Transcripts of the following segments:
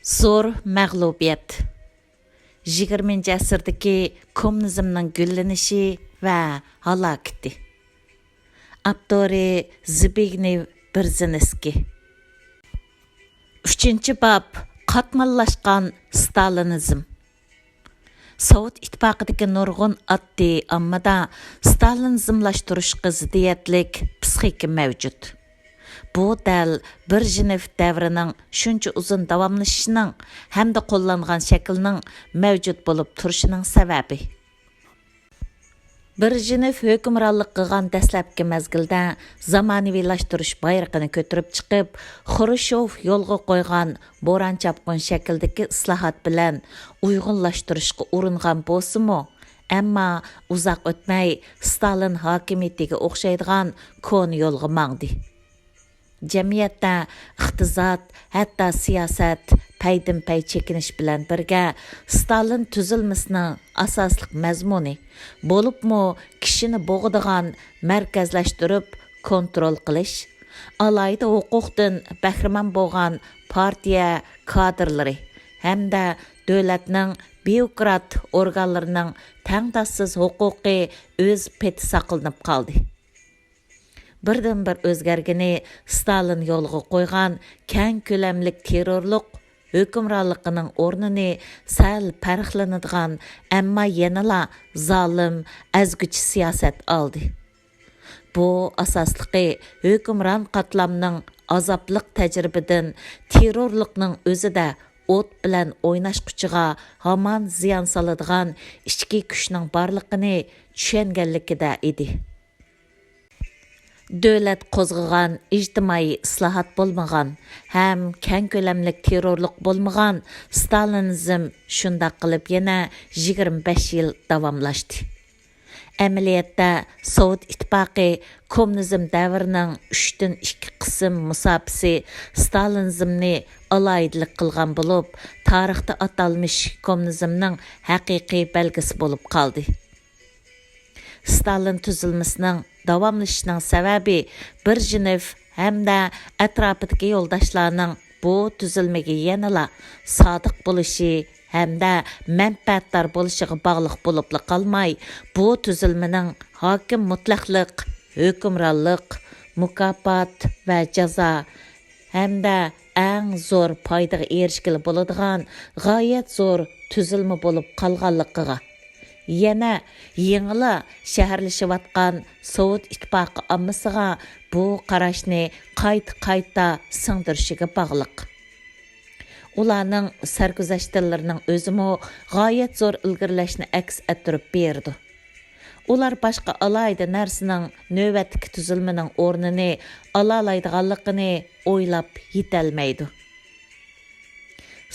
Zor Meghlubiyet 20. əsrdəki kommunizmның güllenişi və ھالاكىتى Aptori Zbigniew Brzezinski 3. bab Qatmallashqan Stalininizm Sovet İttifaqıdakı nurg'un addi ammada stalinizmlashtirishga ziddiyatlik psixika mavjud. Bu dal Brezhnev davrining shuncha uzun davomlashishining hamda qo'llangan shaklining mavjud bo'lib turishining sababi. Brezhnev hukmronlik qilgan dastlabki mezgilda zamonaviylashtirish bayrog'ini ko'tarib chiqib, Xrushchev yo'lga qo'ygan bo'ron chapqon shakldagi islohot bilan uyg'unlashtirishga uringan bo'lsa-mu, ammo uzoq o'tmay Stalin hokimiyatiga o'xshaydigan ko'ni yo'lga mangdi. Jamiyatda iqtisod, hatto siyosat paydin-pay chekinish bilan birga Stalin tuzilmasining asosliq mazmuni bo'libmi kishini bo'g'adigan markazlashtirib kontrol qilish, alayda huquqdan bahramand bo'lgan partiya kadrlari hamda davlatning byurokrat organlarining tangdoshsiz huquqi o'z peti saqlanib qoldi. Birdan-bir o'zgargani Stalin yo'lga qo'ygan keng ko'lamlik terrorlik hukmronligining o'rnini sal farqlanadigan, ammo yanala zolim, azguchi siyosat oldi. Bu asosligi hukmron qatlamning azobliq tajribadan terrorlikning o'zida o't bilan o'ynashquchiga hamon ziyon soladigan ichki kuchning borligini tushunganligida edi. Davlat qo'zg'agan ijtimoiy islohot bo'lmagan, ham keng ko'lamlik terrorlik bo'lmagan Stalinizm shundoq qilib yana 25 yil davomlashdi. Amaliyotda Sovet ittifoqi kommunizm davrining 3dan 2 qism musofisi Stalinizmni alayidlik qilgan bo'lib, tarixda atalmish kommunizmning haqiqiy belgisi bo'lib qoldi. Stalin tuzilmasining davomlashishining sababi Brezhnev hamda atrofidagi yo'ldoshlarning bu tuzilmaga yanala sodiq bo'lishi hamda manfaatdor bo'lishiga bog'liq bo'lib qolmay, bu tuzilmaning hokim mutlaqlik, hukmronlik, mukofot va jazo hamda eng zo'r foydaga erishgili bo'ladigan g'oyat zo'r tuzilma bo'lib qolganligiga yana yengila shaharlashayotgan Sovet ittifoqi ommasiga bu qarashni qayta singdirishiga bog'liq. Ularning sarguzashtlarining o'zimi g'oyat zo'r ilgirlashni aks ettirib berdi. Ular boshqa alayda narsaning navbatdagi tuzilmaning o'rnini olalaydiganligini o'ylab yetolmaydi.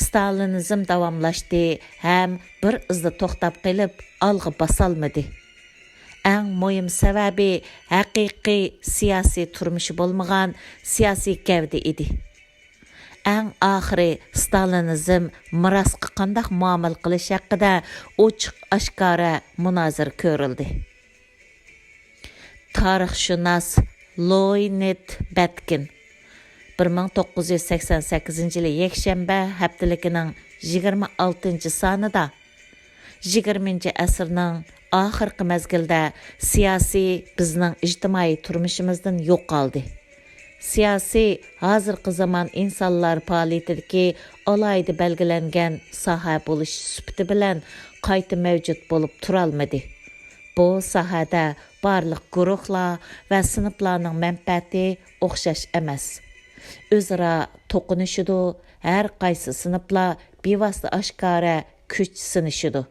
Stalinizm davomlashdi ham bir izda to'xtab qilib olg'a bosolmadi. Eng muhim sababi haqiqiy siyosiy turmushi bo'lmagan siyosiy gavda edi. Eng oxiri Stalinizm mirosga qanday muomala qilish haqida ochiq oshkora munozara ko'rildi. Tarixshunos Leonid Batkin 1988 yili yakshanba haftaligining 26 sonida 20 asrning oxirgi mezgilda siyosiy bizning ijtimoiy turmushimizdan yo'qoldi. Siyosiy hozirgi zamon insonlar faoliyatidagi alayda belgilangan soha bo'lish sifati bilan qayta mavjud bo'lib turolmadi. Bu sohada barliq guruhlar va sinflarning manfaati o'xshash emas. O'zaro to'qinishidi, har qaysi sinflar bevosita oshkora kuch sinishidi.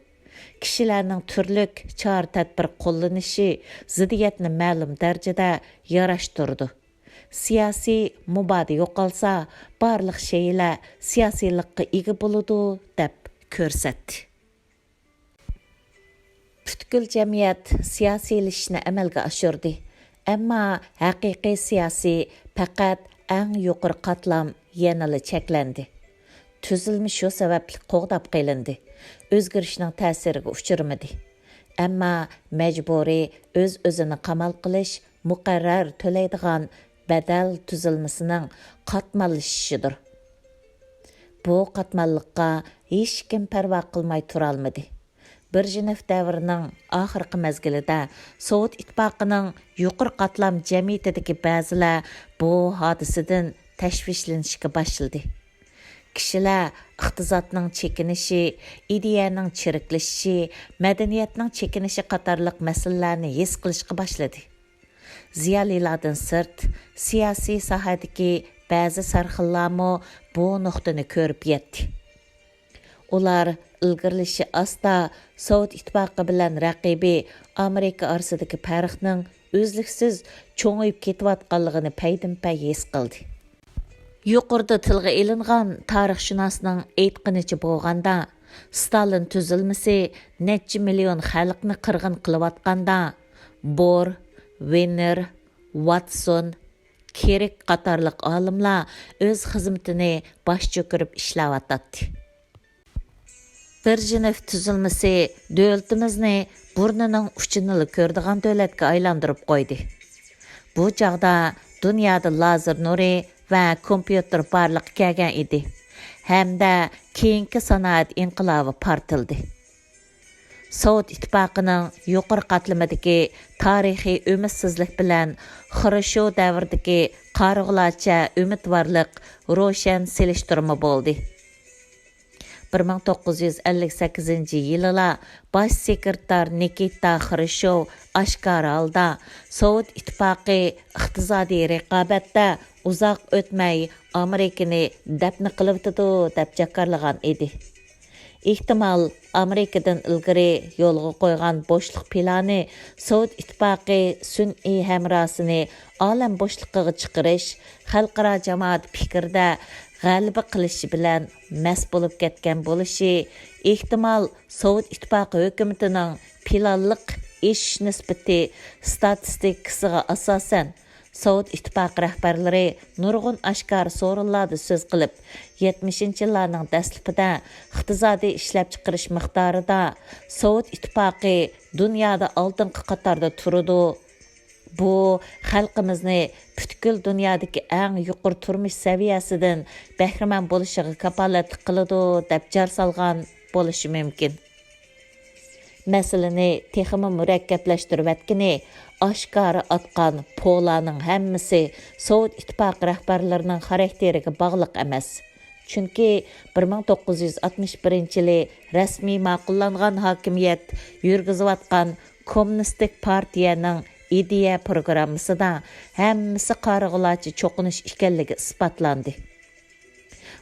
Kishilarning turlik chora-tadbir qo'llanishi ziddiyatni ma'lum darajada yarashtirdi. Siyosiy mubodo yo'qolsa, barliq shaylar siyosiylikqa ega bo'ladi deb ko'rsatdi. Butkul jamiyat siyosiylashishni amalga oshirdi, ammo haqiqiy siyosiy faqat eng yuqori qatlam yanala cheklandi. Tuzilma shu sababli qo'g'dab qilindi. O'zgarishning ta'siriga uchramadi. Ammo majburiy o'z-o'zini qamal qilish muqarrar to'laydigan badal tuzilmasining qatmallashishidir. bu qatmallыққа ешкім пәрва қылмай тұра алмады. Брежнев дәврінің ақырқы мәзгіліде Совет İttifaqının yuqur qatlam cəmiyyətidəki bəzilər bu hadisədən təşvişlənişə başladı. Kişilər iqtisatның çekinişi, ideyanın çirikləşişi, mədəniyyətnin çekinişi qatarlıq məsələlərini his qilishqa başladı. Ziyalilardan sırt, siyasi sahədəki bəzi sarxillarmı bu nöqtəni görüb yetdi. Ular ilgirlishi asta Sovet İttifaqı bilan raqibi Amerika orasidagi farqning o'zliksiz cho'ng'ib ketayotganligini paydin-pay his qildi. Yuqorida tilga ilingan tarixshunosning aytqanicha bo'lganda, Stalin tuzilmasi necha million xalqni qirg'in qilayotganda, Bohr, Venner, Watson, Kerik qatorliq olimlar o'z xizmatini bosh cho'kirib ishlayotdi. Brejnev tuzilmasi davlatimizni burnining uchini ko'rdigan davlatga aylantirib qo'ydi. Bu chaqda dunyoda lazer nuri va kompyuter barliqqa kelgan edi. Hamda keyingi sanoat inqilobi partildi. Sovet İttifaqının yuqori qatlamidagi tarixiy umidsizlik bilan Xrushev davridagi qarg'ulacha umidvorlik ro'shan selishtirma bo'ldi. 1958 yılında baş sekreter Nikita Xrushev aşkar halda Sovet İttifaqı iqtisadi raqobatda uzoq o'tmay Amerikani dafn qilibdi deb jakarlagan edi. Ehtimal Amerikadan ilgari yo'lga qo'ygan bo'shliq plani Sovet İttifaqı sun'iy hamrosini olam bo'shliqiga chiqarish xalqaro jamoat fikrida g'alaba qilishi bilan mas bo'lib ketgan bo'lishi, ehtimal Sovet İttifaqı hukumatining planliq eshish nisbati statistikasiga asosan Sovet İttifaqı rahbarlari nurg'un oshkor so'rinlarda so'z qilib, 70-yillarning dastlabida iqtisodiy ishlab chiqarish miqdorida Sovet İttifaqı dunyoda oldingi qatorda turadi. Bu xalqimizni butkul dunyodagi eng yuqori turmush saviyasidan bahramand bo'lishiga kafolatlik qiladi deb jar solgan bo'lishi mumkin. Masalani texmi murakkablashtirayotgani oshkora atgan polarning hammasi Sovet İttifaqı rahbarlarining xarakteriga bog'liq emas. Chunki 1961-yili rasmiy ma'qullangan hokimiyat yurgizayotgan kommunistik partiyaning ideya programmasida hammasi qarg'ulachi cho'qinish ekanligi isbotlandi.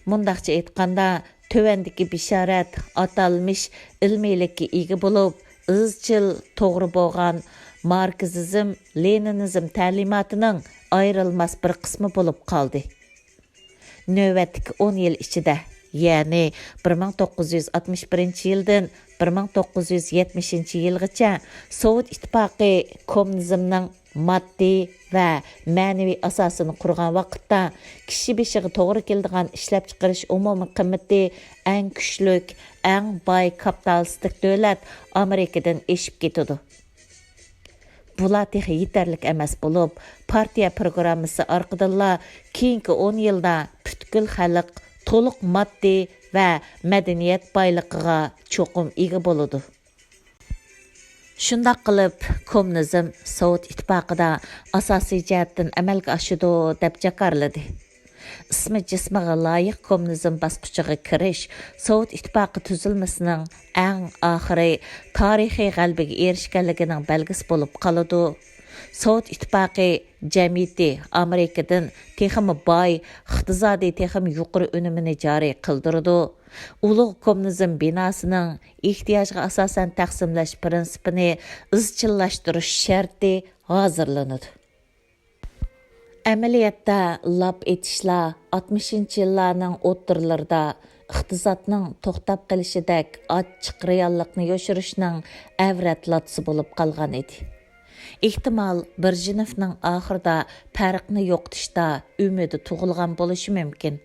Mundaqcha aytganda, tövəndəki bisharat atalmış ilmiylikka ega bo'lib, izchil to'g'ri bo'lgan marksizm, leninizm ta'limotining ayrilmas bir qismi bo'lib qoldi. Növbətdəki 10 yil ichida, ya'ni 1961-yildan 1970-yilgacha Sovet İttifaqı kommunizmning moddiy va ma'naviy asosini qurgan vaqtda kishi beshiga to'g'ri keladigan ishlab chiqarish umumiy qimmati eng kuchlik, eng boy kapitalistik davlat Amerikadan eshib ketadi. Bular texi yetarlik emas bo'lib, partiya programmasi orqali keyingi 10 yilda butkul xalq to'liq moddiy va madaniyat boyligiga cho'qim ega bo'ladi. Shundaq qilib, kommunizm Sovet İttifaqida asosiy jihatdan amalga oshadi deb jakarladi. Ismi jismiga loyiq kommunizm bosqichiga kirish Sovet İttifaqı tuzilmasining eng oxiri tarixiy g'alabaga erishganligining belgisi bo'lib qoladi. Sovet İttifaqı jamiyati Amerikadan texmi boy, iqtisodiy texmi yuqori unumini joriy qildirdi. Ulug' kommunizm binosining ehtiyojga asosan taqsimlash prinsipini izchillashtirish sharti hozirlanadi. Amaliyotda lab etishlar 60-yillarning o'ttirlarida iqtisodning to'xtab qolishidek ochiq reallikni yoshirishning avratlatsi bo'lib qolgan edi. Ehtimal Brejnevning oxirida farqni yo'qotishda umidi tug'ilgan bo'lishi mumkin.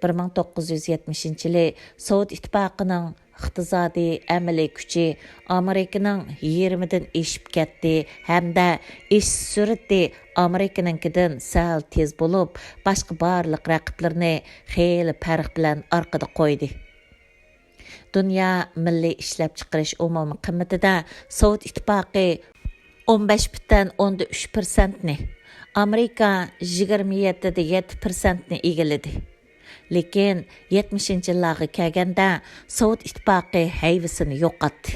1970-yili Sovet İttifaqının iqtisodiy əməli күчі Amerikaның 20-dən eşib ketdi, həmdə iş sürəti Amerikanınkidən sәл tez болып, başqa barlıq rəqiblərini xeyli fərq bilan arqada qoydu. Dünya Milli İşləp Çıxırış Umumi Qiymətidə Sovet İttifaqı 15,3%-ni, Amerika 27,7%-ni egilidi. Lekin 70-ci illərə kəlgəndə Sovet İttifaqı heyvəsini yo'qotdi.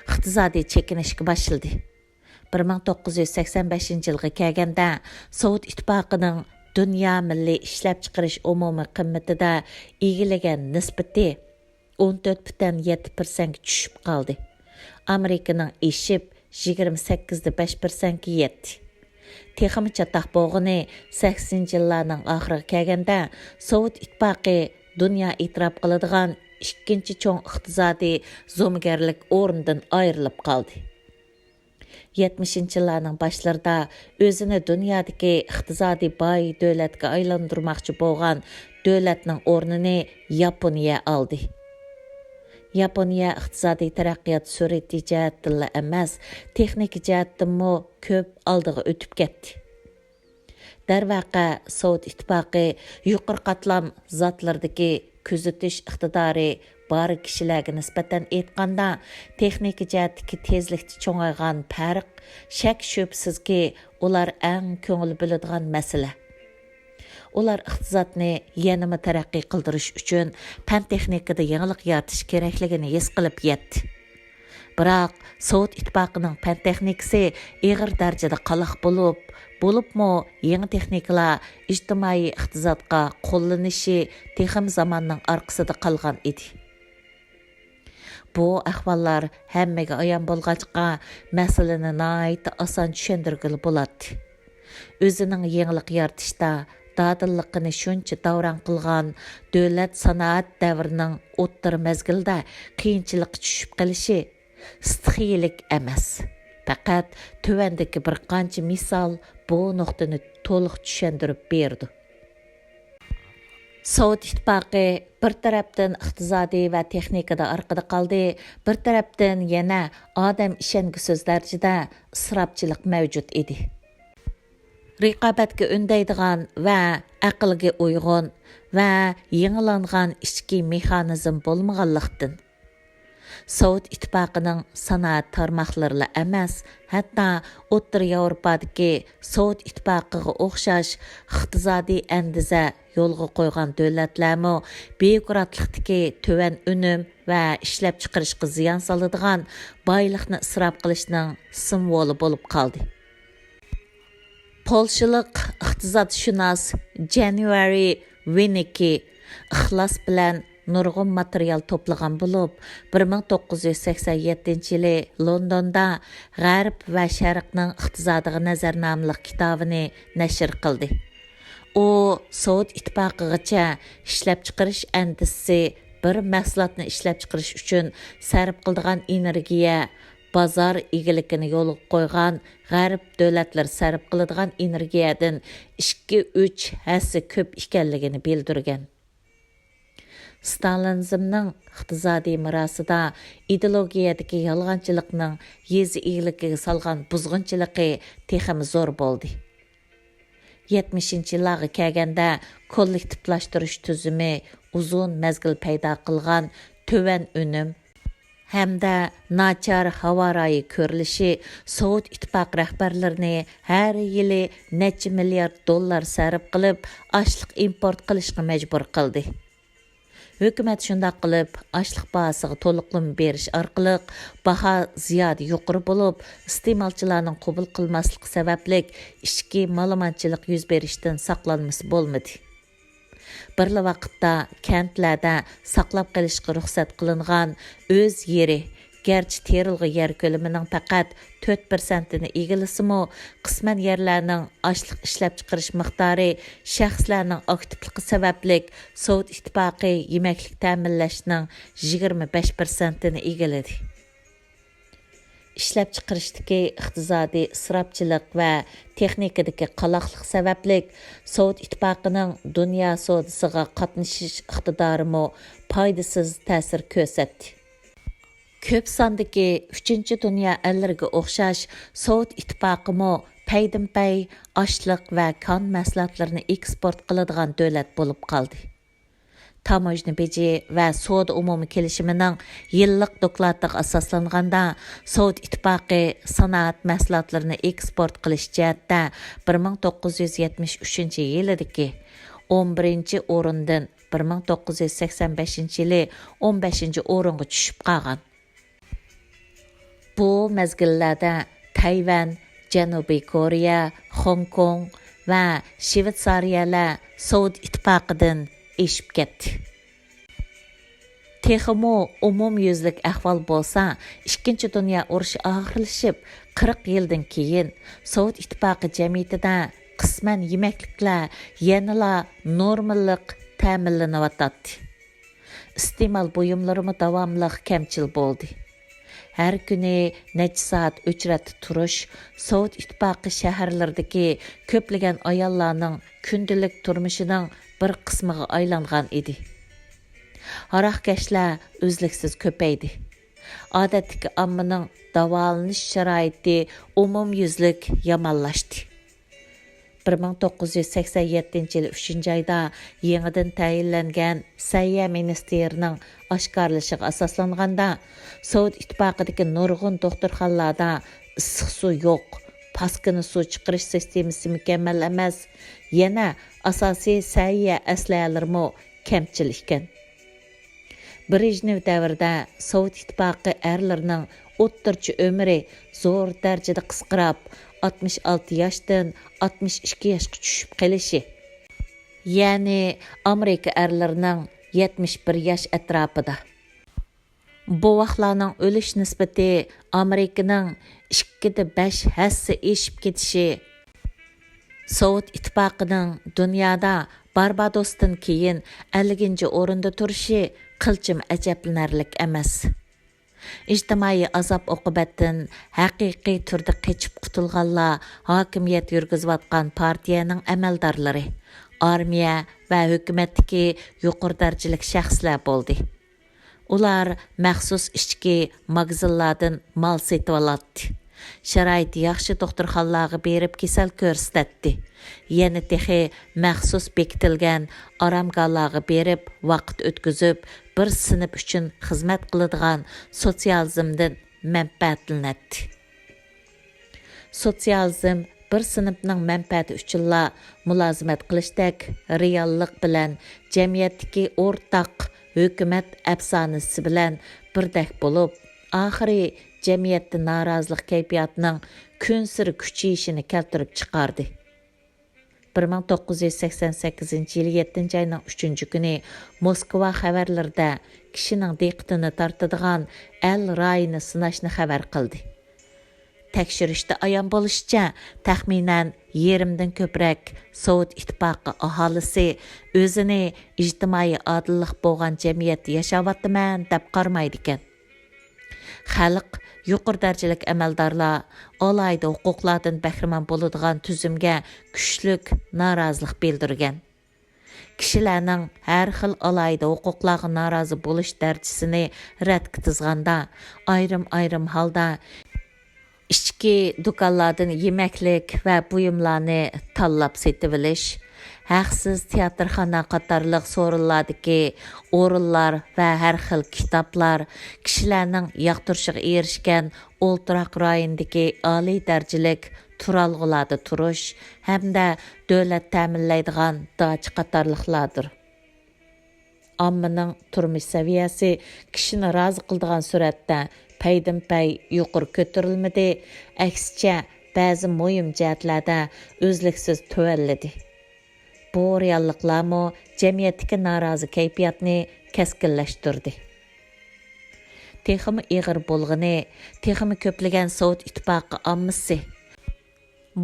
İqtisadi çəkinişə başladı. 1985-ci ilға kəlgəndə Sovet İttifaqının Dünya Milli İşləp Çıxırış Umumi Qiymətidə egiləgən nisbəti 14,7%-ga düşüb qaldı. Amerikanın eşib 28,5%-ga yetdi. Texmi çataq boğunu 80-ci illərinin axırına kəlgəndə Sovet İttifaqı dünya etiraf qıladigan ikkinchi çoğ iqtisadi zo'mgarlik o'rnidan ayrilib qaldı. 70-ci illərinin başlarında özünü dünyadakı iqtisadi boy dövlətə aylandırmaqçı bolğan dövlətning o'rnini Yaponiya aldı. Yaponiya iqtisadi taraqqiyot sur'ati jihatdan emas, texnik jihatdanmı ko'p oldiga o'tib ketdi. Darvaqa Sovet İttifaqı yuqori qatlam zotlardagi kuzatish iqtidori bor kishilarga nisbatan aytganda texnik jihatdagi tezlikda cho'ngaygan farq shak shubsizki ular eng ko'ngil bo'ladigan masala. Ular iqtisodni yanama taraqqiy qildirish uchun fan texnikada yangilik yaratish kerakligini his qilib yetdi. Biroq Sovet İttifaqının fan texnikasi ig'ir darajada qaloq bo'libmi yangi texnikalar ijtimoiy iqtisodga qo'llanishi texim zamonning orqasida qolgan edi. Bu ahvollar hammaga ayon bo'lg'achqa masalani nihoyatda oson tushuntirgili bo'ladi. O'zining yangilik yaratishda dadilliqini shuncha davron qilgan davlat sanoat davrining o'ttir mezgilda qiyinchilikqa tushib qolishi stixiylik emas. Faqat tuvandagi bir qancha misol bu nuqtani to'liq tushuntirib berdi. Sovet İttifaqı bir tarafdan iqtisodiy va texnikada orqada qoldi, bir tarafdan yana odam ishongisiz darajada isrofchilik mavjud edi. Raqobatga undaydigan va aqlga uyg'un va yangilangan ichki mexanizm bo'lmaganlikdan Sovet İttifaqının sanoat tarmoqlari emas, hatto O'rta Yevropadagi Sovet İttifaqıga o'xshash iqtisodiy andiza yo'lga qo'ygan davlatlarmi buyukratlikdagi tuvan unum va ishlab chiqarishga ziyon soladigan boylikni isrof qilishning simvoli bo'lib qoldi. Polshalik iqtisodshunos January Winnicki ixlos bilan nurg'un material to'plagan bo'lib, 1987-yili Londonda G'arb va Sharqning iqtisodiga nazar nomli kitobini nashr qildi. U Sovet İttifoqigacha ishlab chiqarish andisi bir mahsulotni ishlab chiqarish uchun sarf qiladigan energiya bozor egiligini yo'lga qo'ygan G'arb davlatlari sarf qiladigan energiyadan 2-3 hassa ko'p ekanligini bildirgan. Stalinizmning iqtisodiy mirosida ideologiyadagi yolg'onchilikning yezi egligiga solgan buzg'unchiligi texmi zo'r bo'ldi. 70-yillarga kelganda kollektivlashtirish tuzumi uzun mezgil paydo qilgan tuvan unum hamda nachar havo rayi ko'rilishi Sovet İttifaqı rahbarlarini har yili necha milliard dollar sarf qilib ochliq import qilishga majbur qildi. Hökumət şundaq qilib, açlıq bahasıga to'liqlama berish orqali baho ziyoda yuqori bo'lib, iste'molchilarning qabul qilmasligi sababli ichki malomatchilik yuz berishdan saqlanmasi bo'lmadi. Birla vaqtda kentlarda saqlab qolishga ruxsat qilingan o'z yeri gerçi terilg'i yer ko'lamining faqat 4%ni egilisimi, qisman yerlarning ochliq ishlab chiqarish miqdori shaxslarning aktivligi sababli Sovet İttifaqı yemaklik ta'minlashning 25%ni egiladi. Ishlab chiqarishdagi iqtisodiy isrofchilik va texnikadagi qaloqlik sababli Sovet İttifaqıning dunyo savdosiga qatnashish iqtidorimi foydasiz ta'sir ko'rsatdi. Köp sandaki 3. dünya əllərinə oxşaş Sovet İttifaqımı pəydin-pəy aşlıq və kan məhsullarını eksport qıladigan dövlət olub qaldı. Tamojna beji və Savdo umumi kelishimining yillik doklatiga asoslanganda Sovet İttifaqı sanoat mahsulotlarini eksport qilish jihatda 1973 yilidagi 11 o'rindan 1985 yili 15 o'ringa tushib qolgan. Bu mezgillarda Tayvan, Janubiy Koreya, Hong Kong va Shveysariyalar Sovet İttifoqidan eshib ketdi. Texmo umumyuzlik ahvol bo'lsa, 2. Dünya urushi oxirlashib 40 yildan keyin Sovet İttifoqi jamiyatida qisman yemakliklar yanala normallik ta'minlanayotdi. İste'mol buyumlarimi davomli kamchil bo'ldi. Her kuni necha soat o'chratda turish Sovet İttifoqi shaharlaridagi ko'plagan ayollarning kundalik turmushining bir qismiga aylangan edi. Haroqkashlar uzluksiz ko'paydi. Odatdagi ommaning davolanish sharoiti umumyuzlik yomonlashdi. 1987 yil 3 ayda yangidan tayinlangan Səhiyyə Ministerinin oshkorlashiga asoslanganda Sovet İttifaqidagi nurg'un doktorxonalarda issiq suv yo'q, paskini suv chiqarish sistemasi mukammal emas, yana asosiy səhiyyə əslahalarımı kamchil ekan. Brezhnev davrida Sovet İttifaqi erlarining o'ttirchi umri zo'r darajada qisqarib 66 yoshdan 62 yoshga tushib qolishi, ya'ni Amerika erlarining 71 yosh atrofida. Bu vaqtlarning o'lish nisbati Amerikaning 2-5 hassa eshib ketishi Sovet İttifoqining dunyoda Barbadosdan keyin 50 o'rinda turishi qilchim ajablanarlik emas. İjtimoiy azob-uqubatdan haqiqiy turda qechib qutulganlar hokimiyat yurgizayotgan partiyaning amaldorlari, armiya va hukumatdagi yuqori darajalik shaxslar bo'ldi. Ular maxsus ichki magazinlardan mal setib oladi. Sharoiti yaxshi doktorxonalarga berib kasal ko'rsatdi. Yana texi maxsus bekitilgan oramgohlarga berib vaqt o'tkazib, bir sinf uchun xizmat qiladigan sotsializmdan manfaatlanadi. Sotsializm bir sinfning manfaati uchunla mulozimat qilishdek reallik bilan jamiyatdagi o'rtaq hukumat afsonasi bilan birdek bo'lib, oxiri jamiyatda norozilik kayfiyatining kun siri kuchayishini keltirib chiqardi. 1988 yil 7 ayning 3 kuni Moskva xabarlarida kishining diqqatini tortadigan al rayini sinashni xabar qildi. Tekshirishda ayon bo'lishicha, taxminan yerimdan ko'proq Sovet İttifoqi aholisi o'zini ijtimoiy odillik bo'lgan jamiyatda yashayaptiman deb qaramaydi ekan. Xalq yuqori darajalik amaldorlar alayda huquqlardan bahramand bo'ladigan tuzumga kuchlik norozilik bildirgan. Kishilarning har xil alayda huquqlarga norozi bo'lish darajasini rad etizganda ayrim holda ichki do'konlardan yemaklik va buyumlarni tanlab setib olish, haqsiz teatrxona qatorliq so'rinlardagi o'rinlar va har xil kitoblar, kishilarning yoqtirishiga erishgan o'ltiraq rayondagi oliy darajalik turalg'ularda turish hamda davlat ta'minlaydigan doch qatorliqlardir. Ommaning turmush saviyasi kishini rozi qiladigan suratda paydin-pay yuqori ko'tarilmadi, aksicha ba'zi muhim jihatlarda o'zliksiz tuvalladi. Bu realliklarmi jamiyatdagi norozi kayfiyatni keskinlashtirdi. Texmi ig'ir bo'lg'ini, texmi ko'plagan Sovet İttifoqi ommasi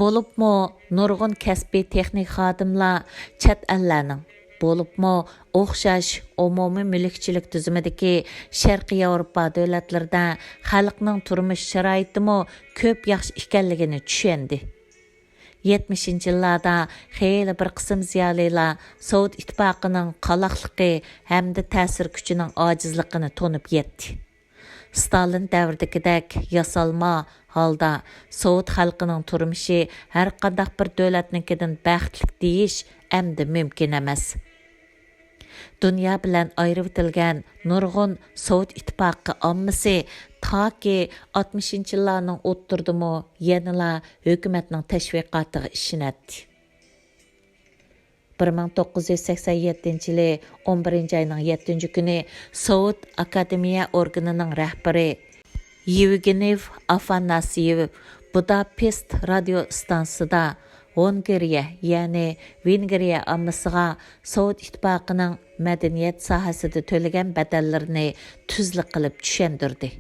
bo'libmi nurg'un kasbiy texnik xodimlar chet ellarning bo'libmi o'xshash umumiy mulkchilik tuzumidagi Sharqiy Yevropa davlatlarida xalqning turmush sharoitimi ko'p yaxshi ekanligini tushundi. 70 yillarda xeyli bir qism ziyolilar Sovet İttifoqining qaloqligi hamda ta'sir kuchining ojizligini to'nib yetdi. Stalin davridagidek yasalma halda Sovet xalqining turmushi har qandaq bir davlatnikidan baxtli deyish əmdi mümkün emas. Dünya bilan ayırıb etilgan nurg'un Sovet ittifoqi ommasi toki 60-yillarning o'ttirdimi yanala hukumatning tashviqotiga ishinadi. 1987 11 ayının 7 günü Sovet Akademiya organining rahbari Zbigniew Brzezinski Budapest radio stansiyasida Hungariya, ya'ni Vengriya ommasiga Sovet ittifoqining madaniyat sohasida to'lagan badallarini tuzli qilib tushundirdi.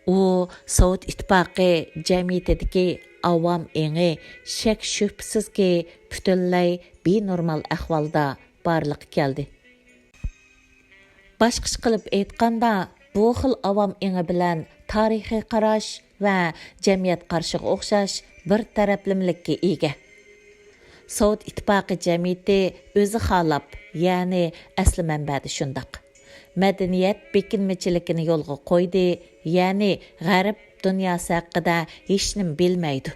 U Sovet ittifoqi jamiyatidagi avam еңі shak shubsizki butunlay benormal ahvolda barliq keldi. Boshqacha qilib aytganda, bu xil avam еңі bilan tarixiy qarash va jamiyat qarshiga o'xshash bir taraflimlikka ega. Sovet ittifoqi jamiyati o'zi xohlab, ya'ni asli manbada shundaq. Madaniyat bekinmachiligini yo'lga qo'ydi, ya'ni g'arb dunyosi haqida hech nima bilmaydi.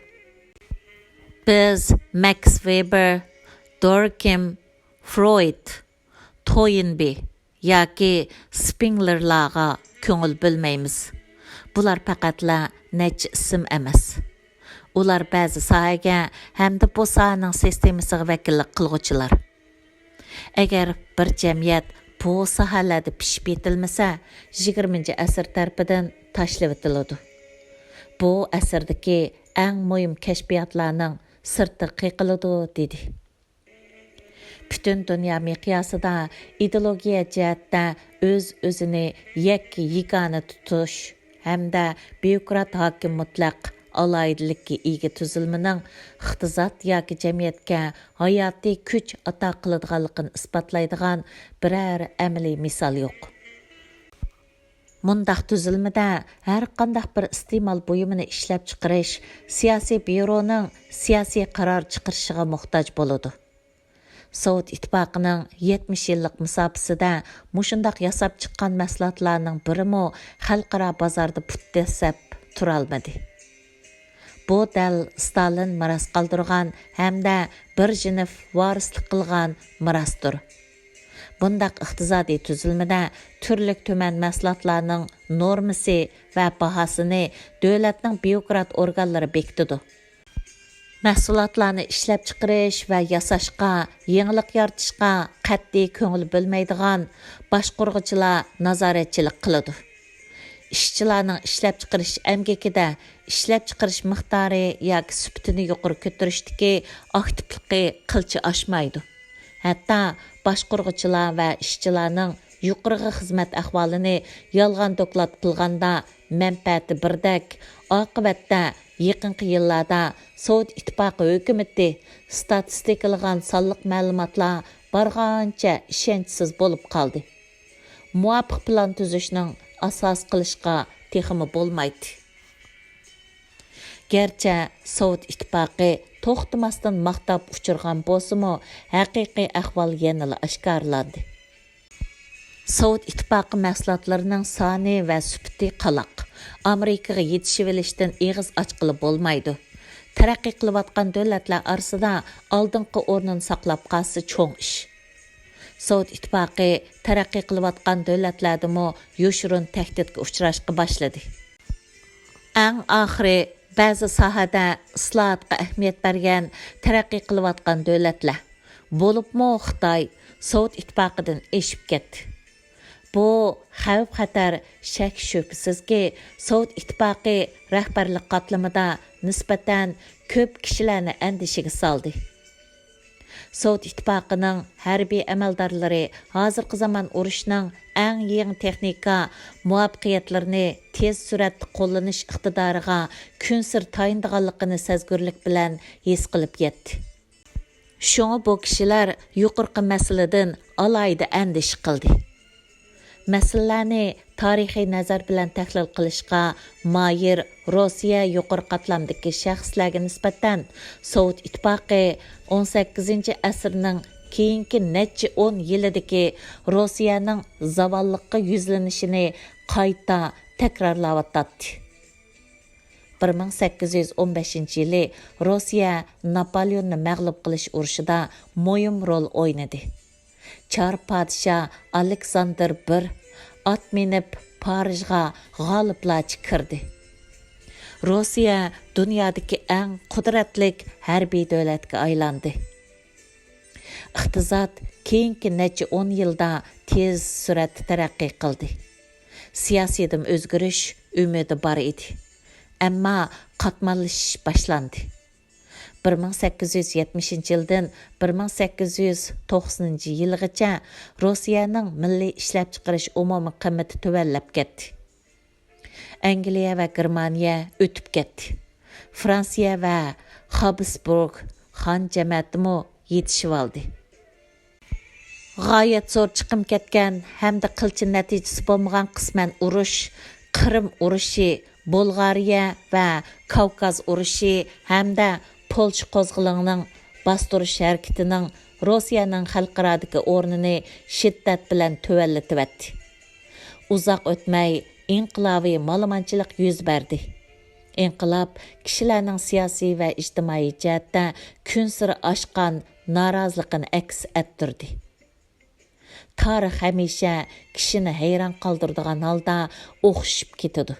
Biz Max Weber, Durkheim, Freud, Toynbee yoki Spenglerlarga ko'ngil bilmaymiz. Bular faqatla necha ism emas. Ular ba'zi sohaga hamda bu sohaning sistemasiga vakillik qilguvchilar. Agar bir jamiyat bu sohalarda pishib yetilmasa, 20-asr tarafidan tashlab etiladi. Bu asrdagi eng muhim kashfiyotlarning sirti qiqiladi dedi. Bütün dünya miqyosida ideologiya jihatda o'z-o'zini yagona tutish hamda byurokrat hokim mutlaq alaydilikka ega tuzilmaning iqtisod yoki jamiyatga hayotiy kuch ato qiladiganligini isbotlaydigan biror amaliy misol yo'q. Mundaq tuzilmada har qandaq bir iste'mol buyumini ishlab chiqarish siyosiy byuroning siyosiy qaror chiqarishiga muhtoj bo'ladi. Sovet ittifoqining 70 yillik musofasida mushundaq yasab chiqqan mahsulotlarning birimi xalqaro bozorda put desab tura olmadi. Bu dal Stalin miros qoldirgan hamda Brezhnev varislik qilgan mirosdir. Bundaq iqtisodiy tuzilmada turli tuman mahsulotlarning normasi va bahosini davlatning byurokrat organlari bekitadi. Mahsulotlarni ishlab chiqarish va yasashga, yangilik yaratishga qat'iy ko'ngil bo'lmaydigan boshqaruvchilar nazoratchilik qiladi. Ishchilarning ishlab chiqarish emgakida ishlab chiqarish miqdori yoki sifatini yuqori ko'tarishdagi aktivligi qilcha oshmaydi. Hatto boshqaruvchilar va ishchilarning yuqori xizmat ahvolini yolg'on doklad qilganda manfaati birdak, oqibatda yaqinqi yillarda Sovet ittifoqi hukumati statistikalangan sonliq ma'lumotlar bargancha ishonchsiz bo'lib qoldi. Muvofiq plan tuzishning asos qilishga texmi bo'lmaydi. Gerçi Sovet ittifoqi to'xtamasdan maqtab uchirgan bo'lsa-mu, haqiqiy ahvol yanada oshkorlandi. Sovet ittifoqi mahsulotlarining soni va sifati qaloq. Amerikaga yetishib olishdan eg'iz ochqili bo'lmaydi. Taraqqiy qilayotgan davlatlar orasida oldingi o'rnini saqlab qolsa cho'ng ish. Sovet ittifoqi taraqqiy qilayotgan davlatlardami yoshurun tahdidga uchrashga boshladi. Eng oxiri ba'zi sohada islohotga ahamiyat bergan taraqqiy qilayotgan davlatlar, bo'libmi Xitoy, Sovet ittifoqidan eshib ketdi. Bu xavf-xatar shak shubsizki Sovet ittifoqi rahbarlik qatlamida nisbatan ko'p kishilarni andishiga soldi. Sovet ittifoqining harbiy amaldorlari hozirgi zamon urushining eng yangi texnika muvaffaqiyatlarini tez suratda qo'llanish iqtidoriga kunsir tayindiganligini sezgurlik bilan his qilib yetdi. Shunga bu kishilar yuqorqi masaladan alayda andish qildi. Masalalarni tarixiy nazar bilan tahlil qilishga moyir Rossiya yuqori qatlamdagi shaxslarga nisbatan Sovet ittifoqi 18-asrning keyingi necha 10 yilidagi Rossiyaning zavolliqqa yuzlanishini qayta takrorlayotdi. 1815 yılı Rossiya Napoleonni məğlub qilish urushida muhim rol o'ynadi. Çar padişah Aleksandr I at minib Parijga g'oliblarcha kirdi. Rossiya dunyodagi eng qudratli harbiy davlatga aylandi. Iqtisod keyingi necha 10 yilda tez suratda taraqqiy qildi. Siyosiyadan o'zgarish umidi bor edi. Ammo qatmallashish boshlandi. 1870 yildan 1890 yilgacha Rossiyaning milliy ishlab chiqarish umumiy qiymati tuvallab ketdi. Angliya va Germaniya o'tib ketdi. Fransiya va Habsburg xon jamiyatimi yetishib oldi. G'oyat zo'r chiqim ketgan hamda qilchi natijasi bo'lmagan qisman urush, Qrim urushi, Bulgariya va Kavkaz urushi hamda Polsha qo'zg'olonining bostirish harakatining Rossiyaning xalqarodagi o'rnini shiddat bilan tuvallatibdi. Uzoq o'tmay inqilobiy ma'lumotchilik yuz berdi. Inqilob kishilarning siyosiy va ijtimoiy jihatda kun sari oshgan noroziligini aks ettirdi. Tarix hamisha kishini hayron qoldiradigan holda o'xshib ketadi.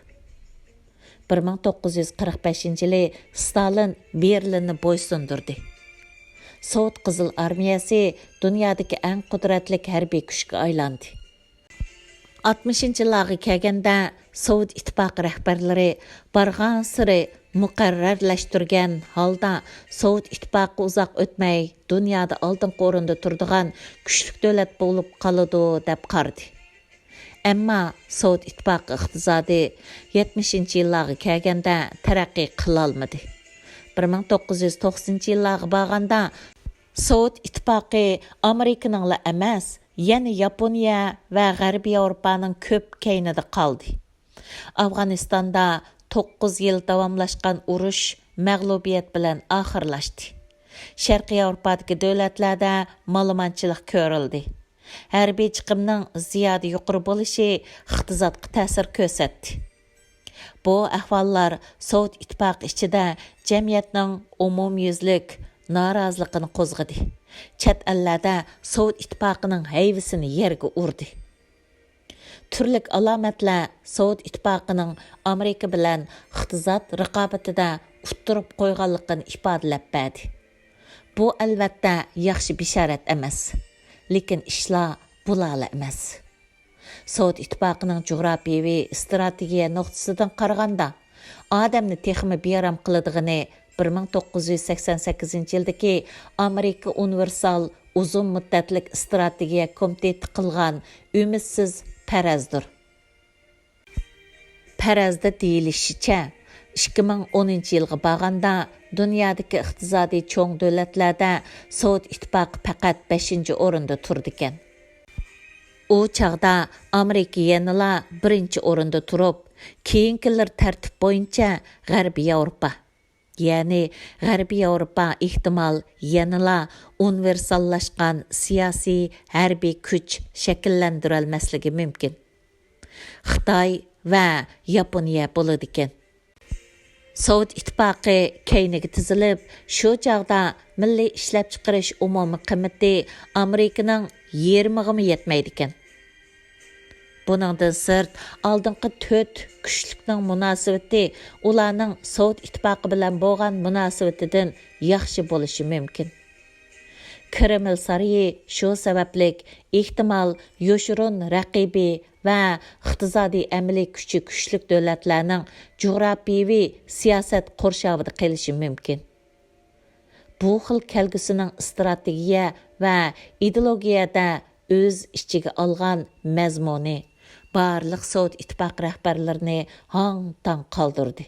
1945 yılı Stalin Berlinni bo'ysundirdi. Sovet Qizil armiyasi dunyodagi eng qudratli harbiy kuchga aylandi. 60-yillarga kelganda Sovet ittifoqi rahbarlari bargan siri muqarrarlashtirgan holda Sovet ittifoqi uzoq o'tmay dunyoda oldingi o'rinda turadigan kuchli davlat bo'lib qoladi deb qaradi. Ammo Sovet ittifoqi iqtisodi 70-yillarga kelganda taraqqiy qila olmadi. 1990 yillarga borganda Sovet ittifoqi Amerikaningla emas, yana Yaponiya va G'arbiy Yevropaning ko'p keynida qoldi. Afg'onistonda 9 yil davomlashgan urush mag'lubiyat bilan oxirlashdi. Sharqiy Yevropadagi davlatlarda ma'lumotchilik ko'rildi. Harbiy chiqimning ziyoda yuqori bo'lishi iqtisodga ta'sir ko'rsatdi. Bu ahvollar Sovet ittifoqi ichida jamiyatning umumyuzlik noroziligini qo'zg'adi. Chet ellarda Sovet ittifoqining hayvisini yerga urdi. Turli alomatlar Sovet ittifoqining Amerika bilan iqtisod raqobatida uttirib qo'yganligini ifodalab berdi. Bu albatta yaxshi bishorat emas. Lekin ishlar bulala emas. Sovet ittifoqining jug'rofiyaviy strategiya nuqtasidan qaraganda odamni texmi beram qiladigini 1988 yildagi Amerika universal uzun muddatlik strategiya komiteti qilgan umidsiz parazdir. Parazda deyilishicha 2010 yilga borganda dunyodagi iqtisodiy cho'ng davlatlarda Sovet ittifoqi faqat 5-o'rinda turdi ekan. U chaqda Amerika yanala 1-o'rinda turib, keyingilar tartib bo'yicha G'arbiy Yevropa, ya'ni G'arbiy Yevropa ehtimol yanala universallashgan siyosiy harbiy kuch shakllantira olmasligi mumkin. Xitoy va Yaponiya bo'ladi ekan. Sovet ittifoqi keyniga tizilib, shu chaqda milliy ishlab chiqarish umumiy qiymati Amerikaning 20-ga yetmaydi ekan. Buningdan sirt, oldingi 4 kuchlikning munosabati ularning Sovet ittifoqi bilan bo'lgan munosabatidan yaxshi bo'lishi mumkin. Kreml sarayi shu sabablik ehtimol yoshirun raqibi va iqtisodiy amaliy kuchi kuchlik davlatlarning jug'rofiyaviy siyosat qurshovida qilishi mumkin. Bu xil kelgusining strategiya va ideologiyada o'z ichiga olgan mazmuni barliq Sovet ittifoqi rahbarlarini hang-tang qoldirdi.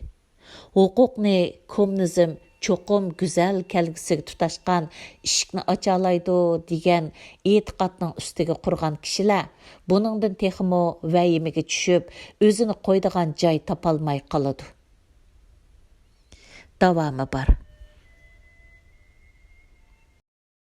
Huquqni kommunizm cho'qim go'zal kelgusiga tutashgan ishikni ochalaydi degan e'tiqodning ustiga qurgan kishilar buningdan texmo vayimaga tushib, o'zini qo'ydigan joy topolmay qoladi. Davomi bor.